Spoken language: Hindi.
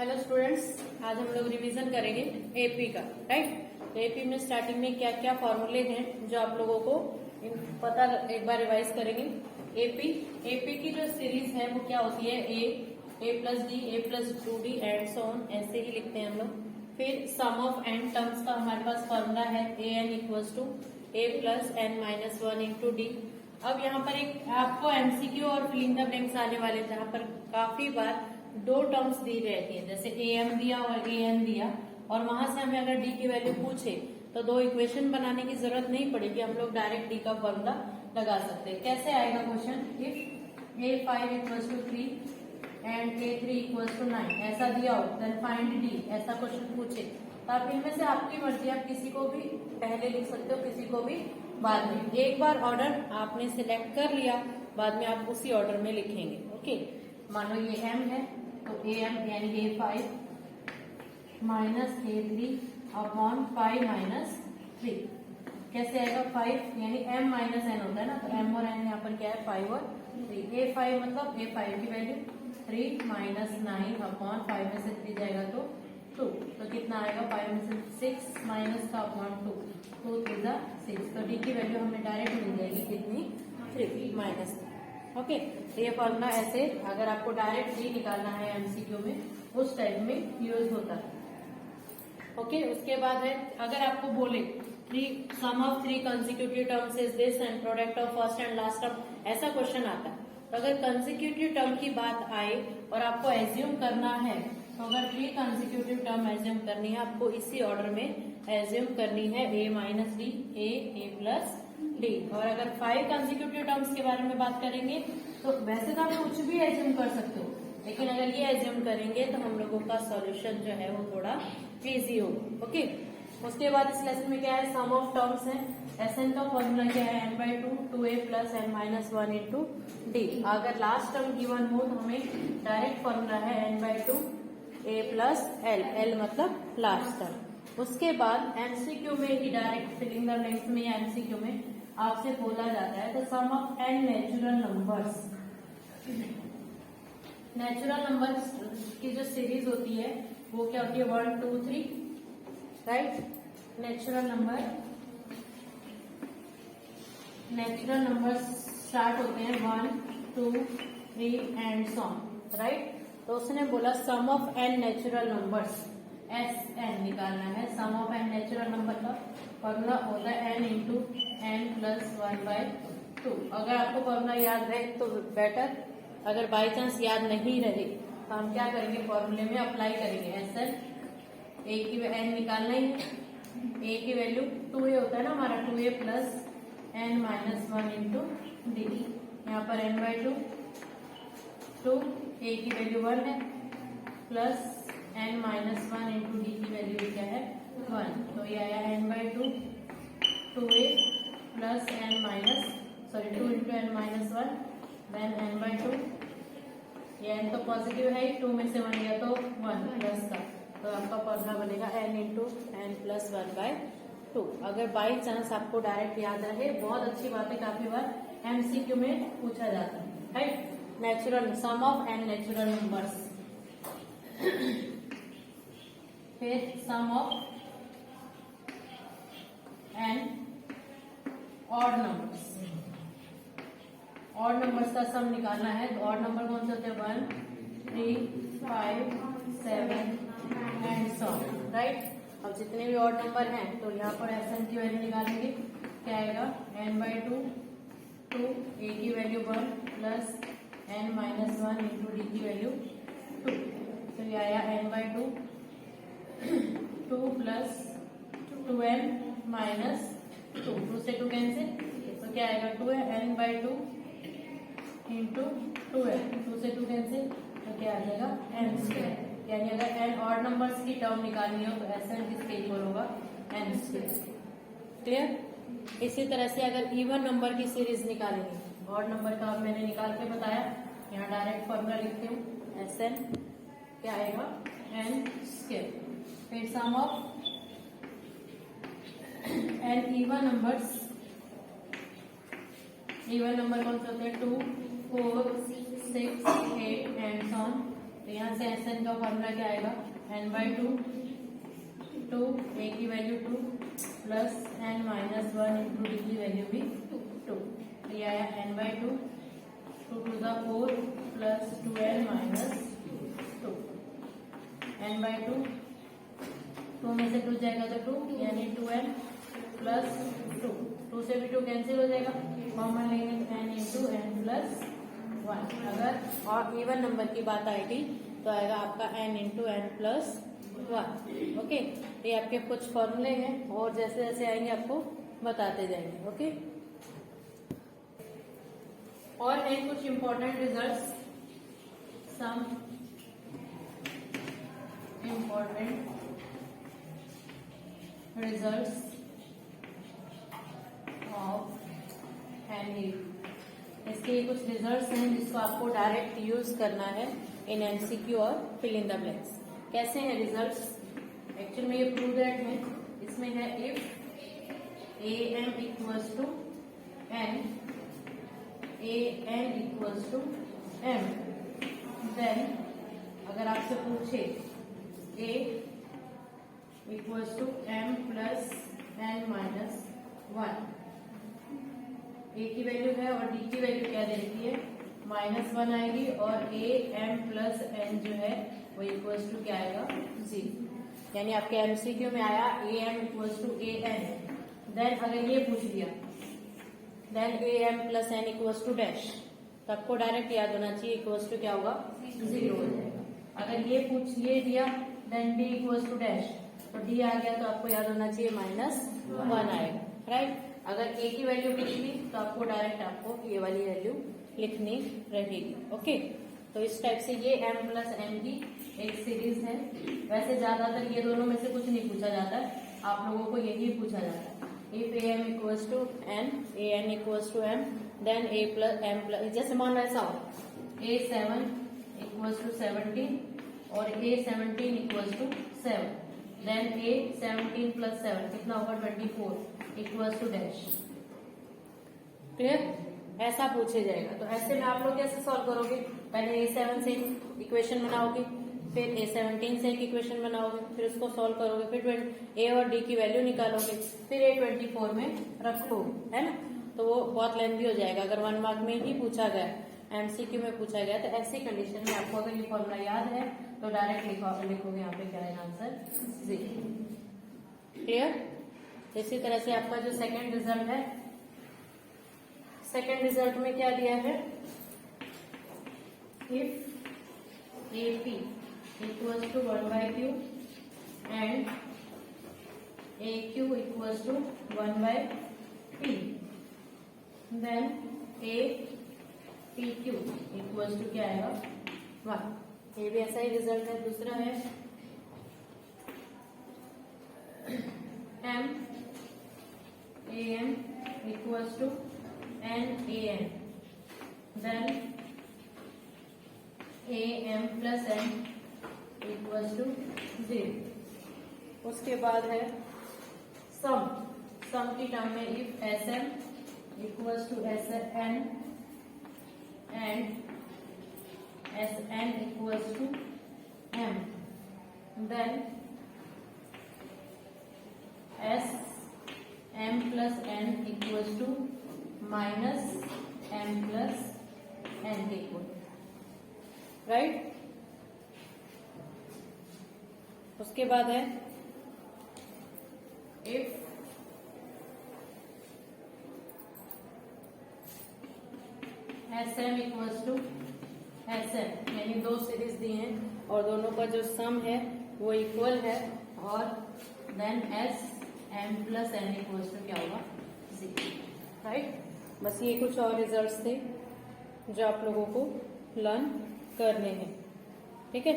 हेलो स्टूडेंट्स, आज हम लोग रिवीजन करेंगे एपी का। राइट, एपी में स्टार्टिंग में क्या क्या फॉर्मूले हैं जो आप लोगों को पता, एक बार रिवाइज करेंगे। एपी की जो सीरीज है वो क्या होती है, a plus d, a plus 2d and so on, ऐसे ही लिखते हैं हम लोग। फिर सम ऑफ एन टर्म्स का हमारे पास फॉर्मूला है a n equals to a plus n minus 1 into d. अब यहाँ पर एक आपको एमसीक्यू और फिलिंग द ब्लैंक्स आने वाले, जहाँ पर काफी बार दो टर्म्स दी रहती है, जैसे ए एम दिया और ए एन दिया, और वहां से हमें अगर डी की वैल्यू पूछे तो दो इक्वेशन बनाने की जरूरत नहीं पड़ेगी, हम लोग डायरेक्ट डी का फॉर्मूला लगा सकते हैं। कैसे आएगा question, if a 5 equals to 3 and a 3 equals to 9 ऐसा दिया हो, देन फाइंड डी, ऐसा क्वेश्चन पूछे तो आप इनमें से आपकी मर्जी, आप किसी को भी पहले लिख सकते हो, किसी को भी बाद में। एक बार ऑर्डर आपने सिलेक्ट कर लिया, बाद में आप उसी ऑर्डर में लिखेंगे। ओके, मानो ये एम है तो ए एम यानी ए 5 माइनस ए 3 अपॉन 5 माइनस 3। कैसे आएगा, 5 यानी एम माइनस एन होता है ना, तो एम और एन यहाँ पर क्या है, 5 और 3। ए 5 मतलब ए 5 की वैल्यू 3 माइनस 9 अपॉन 5 में से 3 जाएगा तो 2, तो कितना आएगा, 5 में से 6 माइनस का अपॉन 2, 2 3 6, तो डी की वैल्यू हमें डायरेक्ट मिल जाएगी कितनी, 3 माइनस। ओके, तो ये फॉर्मूला ऐसे अगर आपको डायरेक्ट डी निकालना है एमसीक्यू में, उस टाइप में यूज होता है। ओके, उसके बाद है अगर आपको बोले sum of 3 consecutive terms is this and product of first and last term, ऐसा क्वेश्चन आता है। तो अगर कंसेक्यूटिव टर्म की बात आए और आपको एज्यूम करना है, तो अगर 3 कंसेक्यूटिव टर्म एज्यूम करनी है, आपको इसी ऑर्डर में एज्यूम करनी है, ए minus D, a plus D. और अगर 5 कंसेक्यूटिव टर्म्स के बारे में बात करेंगे तो वैसे तो आप कुछ भी एज्यूम कर सकते हो, लेकिन अगर ये एज्यूम करेंगे तो हम लोगों का सॉल्यूशन जो है वो थोड़ा इजी होगा। ओके, उसके बाद इस लेसन में क्या है, सम ऑफ टर्म्स है। एसएन का फॉर्मूला क्या है, n/2 2a plus n minus 1 into d. अगर लास्ट टर्म गिवन हो तो हमें डायरेक्ट फॉर्मूला है n/2 a प्लस l मतलब लास्ट टर्म। उसके बाद एमसीक्यू में ही डायरेक्ट फिलिंग द ब्लैंक्स में या एमसीक्यू में आपसे बोला जाता है तो sum of n natural numbers, natural numbers की जो सीरीज होती है वो क्या होती है, 1 2 3। राइट, नेचुरल नंबर स्टार्ट होते हैं 1 2 3 एंड सो ऑन। राइट, तो उसने बोला sum of n natural numbers, s n निकालना है। Sum of n natural number का फॉर्मूला होता है n इंटू एन प्लस 1/2। अगर आपको फॉर्मूला याद रहे तो बेटर, अगर बाई चांस याद नहीं रहे तो हम क्या करेंगे, फॉर्मूले में अप्लाई करेंगे एस एन। ए की एन निकालना ही है, ए की वैल्यू 2a होता है ना हमारा, 2a plus n minus 1 into d. यहाँ पर n/2 2, ए की वैल्यू 1 है, plus n minus 1 into d की वैल्यू क्या है 1, तो ये आया n/2 2a plus n minus 2 into n minus 1 then n/2, ये n तो पॉजिटिव है, 2 में से 1 गया तो 1 प्लस का, तो आपका फॉर्मूला बनेगा n इंटू एन प्लस 1/2। अगर बाई चांस आपको डायरेक्ट याद रहे, बहुत अच्छी बात है, काफी बार एमसीक्यू में पूछा जाता है। Right, natural sum of n natural numbers, फिर sum of n odd numbers, odd numbers का सम निकालना है। तो ऑड नंबर कौन से होते हैं, 1 3 5 7 एंड सो ऑन। राइट, अब जितने भी ऑड नंबर हैं तो यहाँ पर एसएन की वैल्यू निकालेंगे, क्या आएगा, n/2 2, ए की value 1 plus n minus 1 into d की वैल्यू 2, तो ये आया n/2 2 प्लस 2n माइनस 2, 2 से 2 कैंसिल, तो क्या आएगा, 2 है n/2 इंटू 2n, 2 से 2 कैंसिल, तो क्या आ जाएगा n²। यानी अगर n ऑड नंबर्स की टर्म निकालनी हो तो एसएन किसके इक्वल होगा, n²। क्लियर, इसी तरह से अगर इवन नंबर की सीरीज निकालेंगे, ऑड नंबर का मैंने निकाल के बताया, यहाँ डायरेक्ट फॉर्मूला लिखते हूँ, एसएन क्या आएगा, n²। फिर sum of n even numbers, even number कौन से होते हैं, 2 4 6 8 एंड सो ऑन। तो यहाँ से Sn का फॉर्मूला क्या आएगा, n/2 2 a की value 2 plus n-1 into d की वैल्यू भी 2। तो ये आया n/2 2 to the 4 plus 2n minus 2। n/2 2 में से 2 जाएगा तो 2 यानी 2n प्लस 2। 2 से भी 2 कैंसिल हो जाएगा, कॉमन लेंगे तो n इंटू n प्लस 1। अगर और इवन नंबर की बात आएगी तो आएगा आपका n into n plus 1। Okay, तो ये आपके कुछ फॉर्मूले हैं और जैसे जैसे आएंगे आपको बताते जाएंगे। ओके, और है कुछ important results, some important results of n. इसके ये कुछ रिजल्ट्स हैं जिसको आपको डायरेक्ट यूज करना है इन एमसीक्यू और फिल इन द ब्लैंक्स। कैसे हैं रिजल्ट्स, एक्चुअल में ये प्रूव दैट है, इसमें है if a m equals to n a n equals to m, then अगर आपसे पूछे a equals to m plus n minus 1, a की वैल्यू है और डी की वैल्यू क्या दे रखी है, -1 आएगी और ए एम प्लस एन जो है वो इक्वल्स टू क्या आएगा 0। यानी आपके एमसीक्यू में आया a m equals to a n, then अगर ये पूछ दिया then a m plus n equals to dash, तो आपको डायरेक्ट याद होना चाहिए इक्वल्स टू क्या होगा 0 हो जाएगा। अगर ये पूछ ये दिया then d equals to dash, तो डी आ गया तो आपको याद होना चाहिए -1 आएगा, राइट। अगर ए की वैल्यू पूछ ली तो आपको डायरेक्ट आपको ये वाली वैल्यू लिखनी रहेगी। ओके, तो इस टाइप से ये m प्लस n की एक सीरीज है। वैसे ज्यादातर ये दोनों में से कुछ नहीं पूछा जाता है, आप लोगों को यही पूछा जाता है। If a m equals to n a n equals to m then a plus m plus, जैसे मान लो ऐसा हो A7 इक्वल्स टू 17 और A17 equals to 7, then A17 plus 7 कितना होगा 24 इक्वल्स टू डैश। क्लियर, ऐसा पूछे जाएगा। तो ऐसे में आप लोग कैसे सॉल्व करोगे, पहले A7 से इक्वेशन बनाओगे, फिर A17 से एक इक्वेशन बनाओगे, फिर उसको सॉल्व करोगे, फिर A और D की वैल्यू निकालोगे, फिर A24 में रखोगे, है ना। तो वो बहुत लेंथी हो जाएगा। अगर 1 मार्क में ही पूछा गया, एमसीक्यू में पूछा गया, तो ऐसी कंडीशन में आपको अगर ये फॉर्मूला याद है तो डायरेक्ट लिखोगे यहाँ पे क्या है आंसर 0। क्लियर। इसी तरह से आपका जो सेकंड रिजल्ट है, सेकंड रिजल्ट में क्या दिया है, if a p equals to 1/q and a q equals to 1/p, then a p q equals to क्या आएगा 1। ये भी ऐसा ही रिजल्ट है। दूसरा है m a m equals to n a n, then a m plus n equals to 0। उसके बाद है सम, सम की टर्म में if s m equals to s n and s n equals to m, then s m plus n equals to minus m plus n के इक्वल, राइट। उसके बाद है if s m equals to s n, यानी दो सीरीज दी हैं और दोनों का जो सम है वो इक्वल है, और then s m plus n equals to क्या होगा 0, राइट। बस ये कुछ और रिजल्ट्स थे जो आप लोगों को लर्न करने हैं, ठीक है।